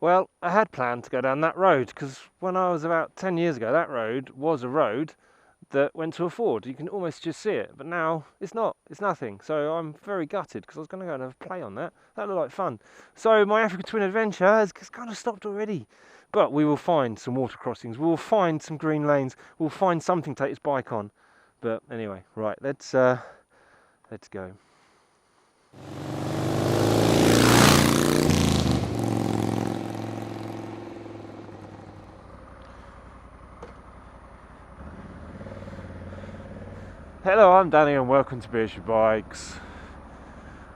Well, I had planned to go down that road because when I was about 10 years ago, that road was a road that went to a ford. You can almost just see it, but now it's not. It's nothing. So I'm very gutted because I was going to go and have a play on that. That looked like fun. So my Africa Twin adventure has kind of stopped already. But we will find some water crossings. We will find some green lanes. We'll find something to take his bike on. But anyway, right, let's go. Hello, I'm Danny and welcome to Beershire Bikes.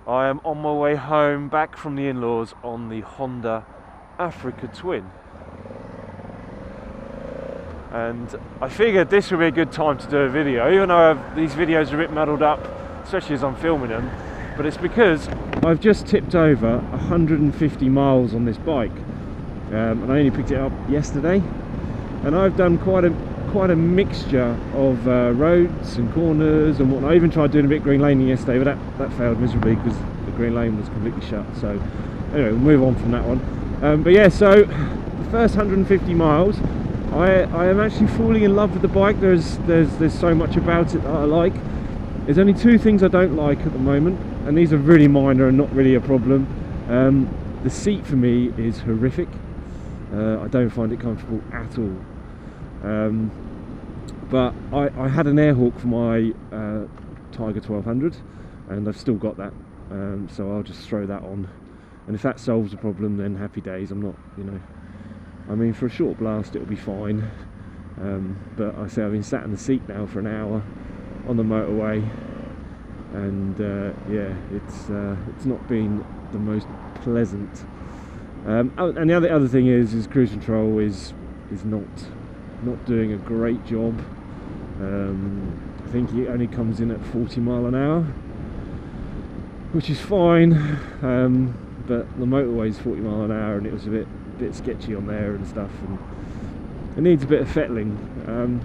I am on my way home back from the in-laws on the Honda Africa Twin. And I figured this would be a good time to do a video, even though these videos are a bit muddled up, especially as I'm filming them. But it's because I've just tipped over 150 miles on this bike. And I only picked it up yesterday. And I've done quite a mixture of roads and corners and whatnot. I even tried doing a bit of green laning yesterday, but that failed miserably because the green lane was completely shut. So anyway, we'll move on from that one. But yeah, so the first 150 miles, I am actually falling in love with the bike. There's so much about it that I like. There's only two things I don't like at the moment, and these are really minor and not really a problem. The seat for me is horrific. I don't find it comfortable at all. But I had an air hawk for my Tiger 1200 and I've still got that, so I'll just throw that on, and if that solves the problem then happy days. I'm not, I mean, for a short blast it'll be fine, but I say I've been sat in the seat now for an hour on the motorway, and yeah, it's not been the most pleasant. And the other thing is cruise control is not doing a great job. I think it only comes in at 40 mile an hour, which is fine, but the motorway is 40 mile an hour and it was a bit sketchy on there and stuff, and it needs a bit of fettling.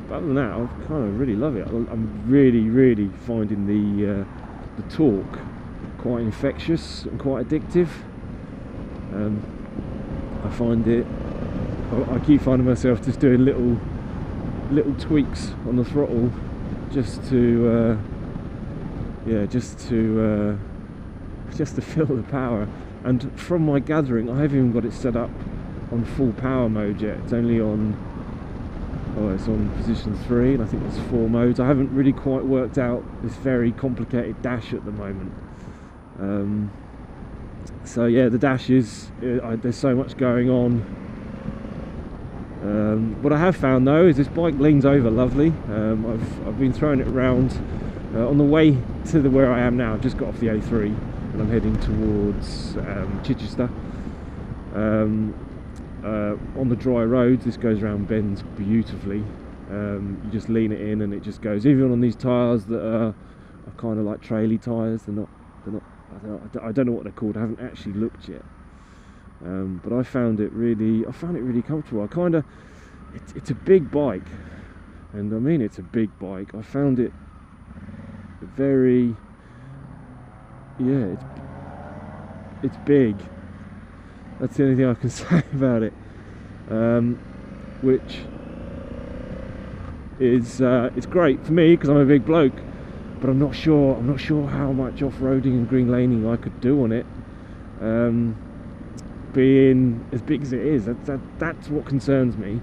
But other than that, I kind of really love it. I'm really finding the torque quite infectious and quite addictive. I find it, I keep finding myself just doing little tweaks on the throttle just to feel the power. And from my gathering, I haven't even got it set up on full power mode yet. It's only on, it's on position 3, and I think there's 4 modes. I haven't really quite worked out this very complicated dash at the moment. So yeah, the dash is, there's so much going on. What I have found though is this bike leans over lovely. I've been throwing it around on the way to where I am now. I've just got off the A3 and I'm heading towards Chichester. On the dry roads, this goes around bends beautifully. You just lean it in and it just goes. Even on these tyres that are kind of like traily tyres, they're not. I don't know what they're called. I haven't actually looked yet. But I found it really comfortable. It's a big bike, and I mean it's a big bike. I found it very, yeah, it's big. That's the only thing I can say about it. Which is it's great for me because I'm a big bloke, but I'm not sure how much off-roading and green laning I could do on it. Being as big as it is, that's what concerns me,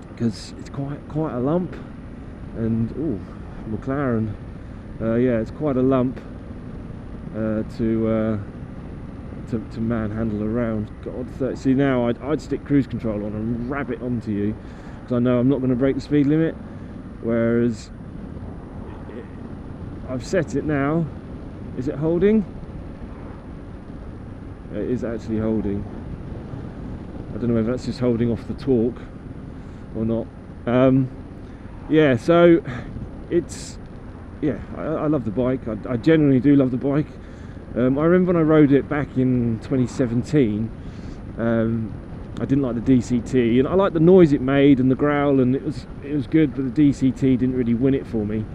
because it's quite a lump, and McLaren, yeah, it's quite a lump to manhandle around. God, see now I'd stick cruise control on and wrap it onto you because I know I'm not going to break the speed limit, whereas I've set it now. Is it holding? It is actually holding. I don't know whether that's just holding off the torque or not. Yeah, so it's, yeah, I love the bike. I genuinely do love the bike. I remember when I rode it back in 2017, I didn't like the DCT, and I liked the noise it made and the growl, and it was good, but the DCT didn't really win it for me.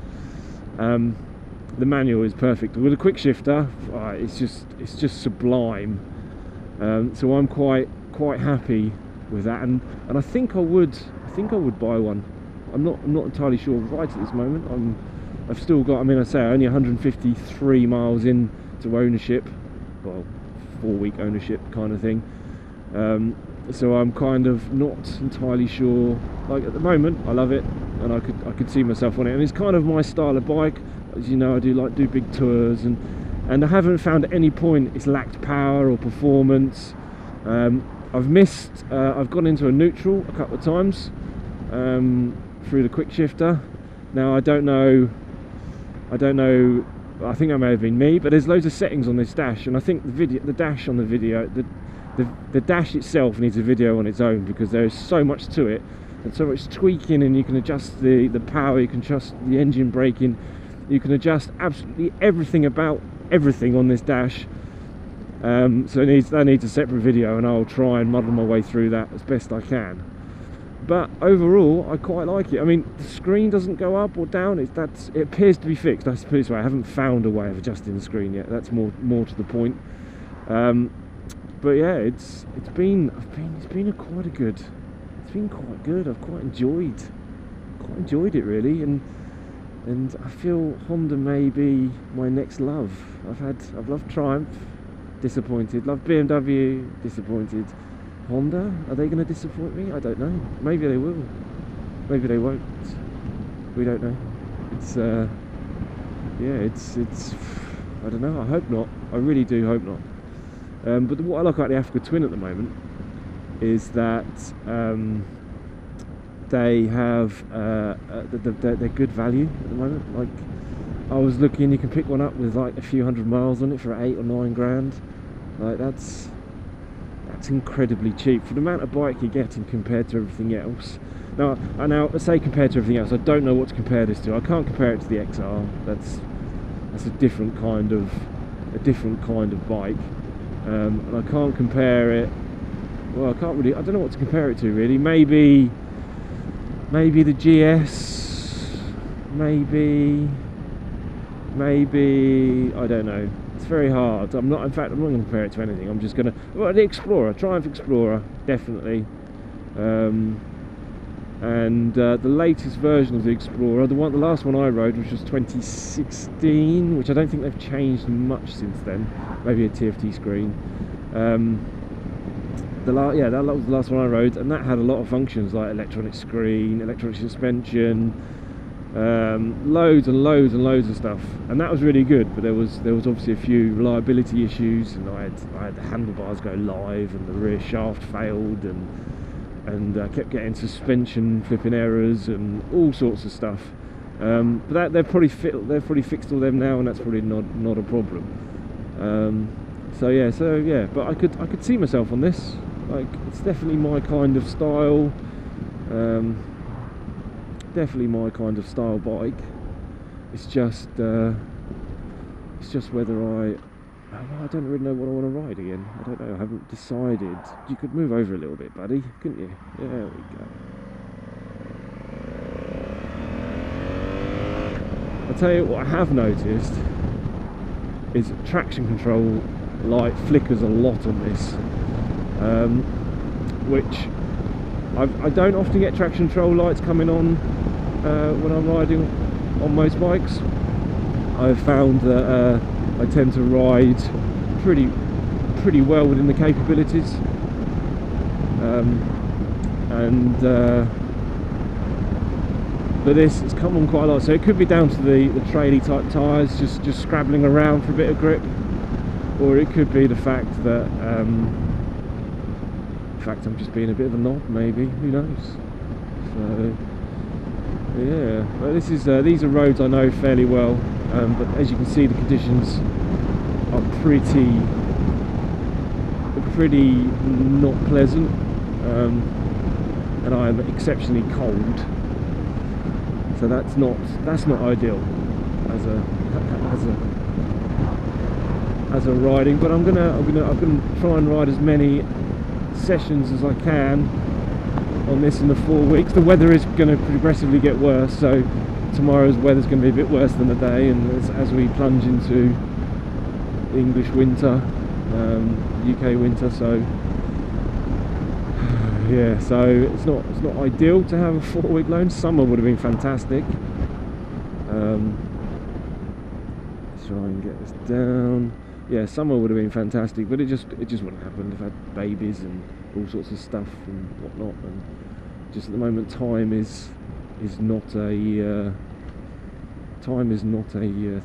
The manual is perfect with a quick shifter. It's just sublime. So I'm quite happy with that, and I think I would buy one. I'm not entirely sure right at this moment. I've still got, I mean, I say only 153 miles into ownership, well, 4-week ownership kind of thing. So I'm kind of not entirely sure. Like at the moment, I love it, and I could see myself on it, and it's kind of my style of bike. As you know, I do big tours, and I haven't found at any point it's lacked power or performance. I've gone into a neutral a couple of times through the quick shifter. Now I don't know, I think that may have been me, but there's loads of settings on this dash, and I think the dash on the video, the dash itself needs a video on its own, because there is so much to it and so much tweaking, and you can adjust the power, you can adjust the engine braking, you can adjust absolutely everything about everything on this dash. So that needs a separate video, and I'll try and muddle my way through that as best I can. But overall, I quite like it. I mean, the screen doesn't go up or down. It appears to be fixed. That's the way. I haven't found a way of adjusting the screen yet. That's more to the point. But yeah, it's been quite good. I've quite enjoyed it really, and I feel Honda may be my next love. I've loved Triumph, disappointed. Loved BMW, disappointed. Honda, are they going to disappoint me? I don't know. Maybe they will. Maybe they won't. We don't know. It's I don't know. I hope not. I really do hope not. But what I like about the Africa Twin at the moment is that they have they're good value at the moment. Like, I was looking, you can pick one up with like a few hundred miles on it for 8 or 9 grand. Like that's incredibly cheap for the amount of bike you're getting compared to everything else. Now I say compared to everything else, I don't know what to compare this to. I can't compare it to the XR. That's a different kind of bike. And I can't compare it. Well, I don't know what to compare it to really. Maybe the GS. Maybe I don't know. It's very hard. In fact, I'm not going to compare it to anything. I'm just going to, well, the Explorer, Triumph Explorer, definitely. And the latest version of the Explorer, the last one I rode, which was 2016, which I don't think they've changed much since then. Maybe a TFT screen. That was the last one I rode, and that had a lot of functions like electronic screen, electronic suspension, loads and loads of stuff, and that was really good. But there was obviously a few reliability issues, and I had the handlebars go live, and the rear shaft failed, and kept getting suspension flipping errors and all sorts of stuff. But they've probably fixed all them now, and that's probably not a problem. So yeah, but I could see myself on this. Like, it's definitely my kind of style. Definitely my kind of style bike. It's just whether I don't really know what I want to ride again. I don't know. I haven't decided. You could move over a little bit, buddy, couldn't you? Yeah, there we go. I'll tell you what I have noticed is traction control light flickers a lot on this, which I don't often get traction control lights coming on when I'm riding on motorbikes. I've found that I tend to ride pretty well within the capabilities, but this has come on quite a lot. So it could be down to the traily type tyres just scrabbling around for a bit of grip, or it could be the fact that I'm just being a bit of a knob, maybe, who knows. So yeah, but these are roads I know fairly well, but as you can see, the conditions are pretty not pleasant, and I am exceptionally cold, so that's not ideal as a riding. But I'm gonna try and ride as many sessions as I can on this in the 4 weeks. The weather is going to progressively get worse, so tomorrow's weather's going to be a bit worse than the day, and as we plunge into English winter, UK winter, so yeah, so it's not ideal to have a 4-week loan. Summer would have been fantastic. Let's try and get this down. Yeah, summer would have been fantastic, but it just wouldn't happen. I've had babies and all sorts of stuff and whatnot, and just at the moment time is not a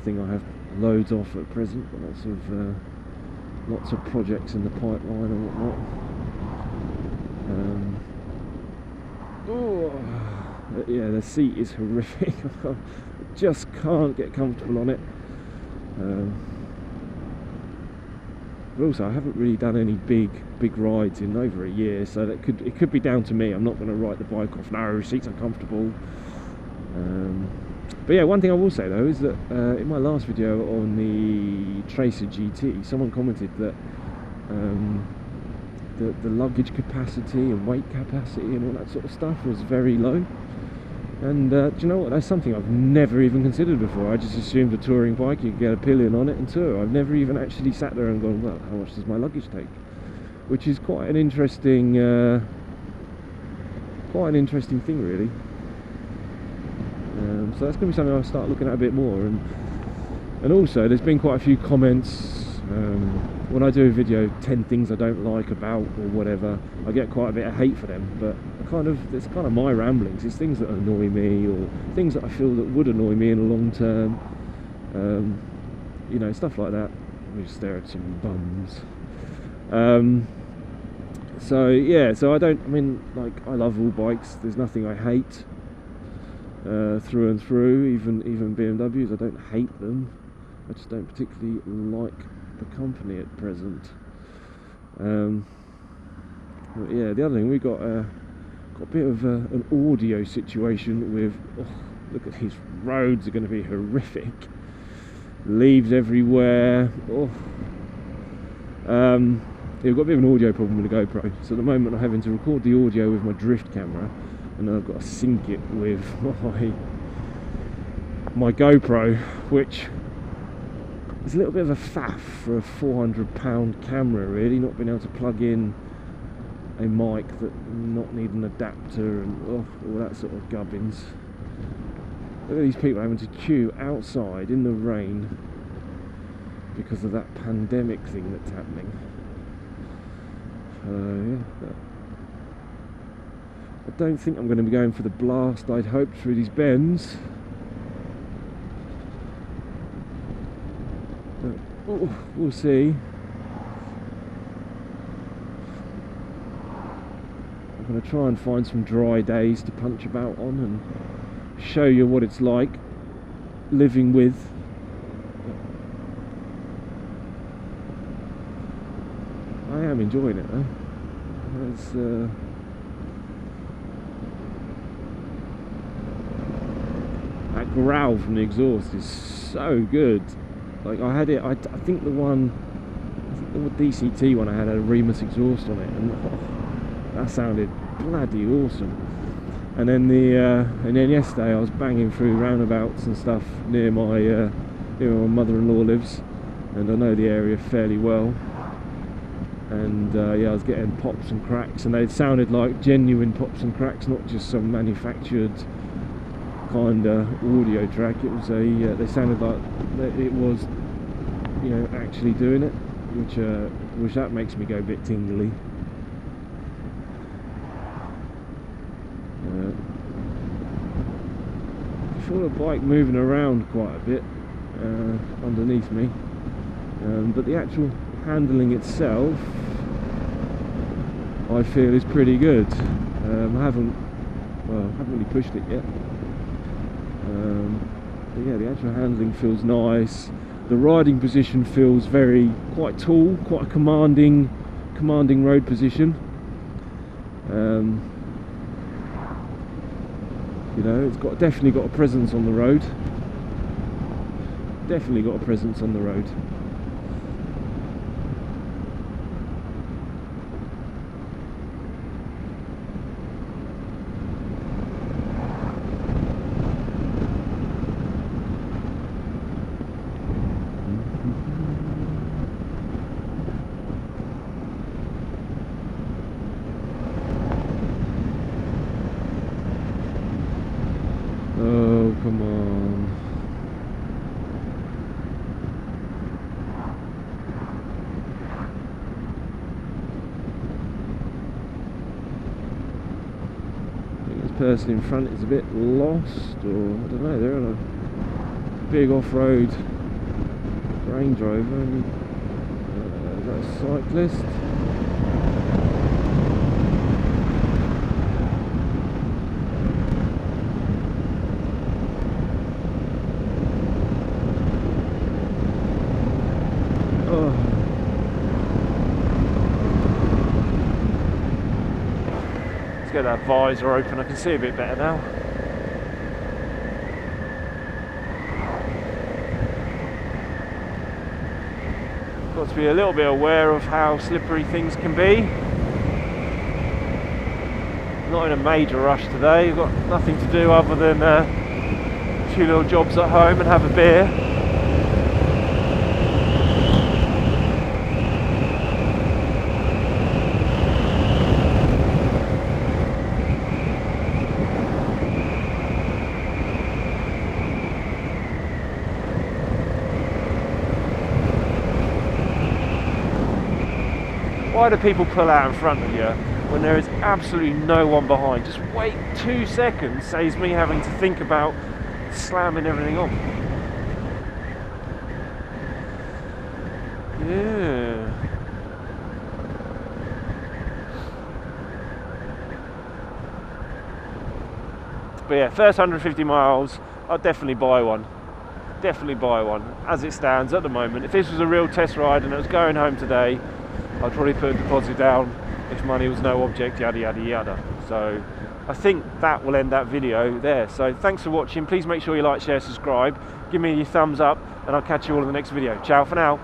thing I have loads of at present. But lots of projects in the pipeline and whatnot. Yeah, the seat is horrific. I just can't get comfortable on it. But also, I haven't really done any big rides in over a year, so it could be down to me. I'm not going to write the bike off. No, seat's uncomfortable. But yeah, one thing I will say though is that in my last video on the Tracer GT, someone commented that the luggage capacity and weight capacity and all that sort of stuff was very low. And do you know what? That's something I've never even considered before. I just assumed a touring bike, you could get a pillion on it and tour. I've never even actually sat there and gone, well, how much does my luggage take? Which is quite an interesting thing, really. So that's going to be something I'll start looking at a bit more. And also, there's been quite a few comments when I do a video, 10 things I don't like about or whatever. I get quite a bit of hate for them, but it's kind of my ramblings. It's things that annoy me, or things that I feel that would annoy me in the long term. You know, stuff like that. We just stare at some bums. So yeah, so I love all bikes. There's nothing I hate through and through. Even BMWs, I don't hate them. I just don't particularly like the company at present. But yeah, the other thing, we got a bit of an audio situation with, look at these roads, are going to be horrific. Leaves everywhere. Yeah, we've got a bit of an audio problem with the GoPro. So at the moment I'm having to record the audio with my drift camera, and then I've got to sync it with my GoPro, which is a little bit of a faff for a £400 camera, really, not being able to plug in a mic, that not need an adapter and all that sort of gubbins. Look at these people having to queue outside in the rain because of that pandemic thing that's happening. Yeah, I don't think I'm going to be going for the blast I'd hoped through these bends. We'll see. I'm going to try and find some dry days to punch about on and show you what it's like living with. I am enjoying it though. That growl from the exhaust is so good. Like I had it, I think the DCT one I had a Remus exhaust on it, and that sounded bloody awesome. And then yesterday I was banging through roundabouts and stuff near my mother-in-law lives, and I know the area fairly well. And yeah, I was getting pops and cracks, and they sounded like genuine pops and cracks, not just some manufactured kind of audio track. It was they sounded like it was, you know, actually doing it, which that makes me go a bit tingly. I feel the bike moving around quite a bit underneath me, but the actual handling itself I feel is pretty good. I haven't really pushed it yet. But yeah, the actual handling feels nice. The riding position feels quite tall, quite a commanding road position. You know, it's definitely got a presence on the road. Definitely got a presence on the road. person in front is a bit lost, or I don't know, they're on a big off-road Range Rover, and is that a cyclist? Get that visor open, I can see a bit better now. Got to be a little bit aware of how slippery things can be. Not in a major rush today, I've got nothing to do other than a few little jobs at home and have a beer. Why do people pull out in front of you when there is absolutely no one behind? Just wait 2 seconds, saves me having to think about slamming everything on. Yeah. But yeah, first 150 miles, I'll definitely buy one. Definitely buy one, as it stands at the moment. If this was a real test ride and I was going home today, I'd probably put a deposit down if money was no object, yada yada yada. So I think that will end that video there. So thanks for watching. Please make sure you like, share, subscribe, give me your thumbs up, and I'll catch you all in the next video. Ciao for now.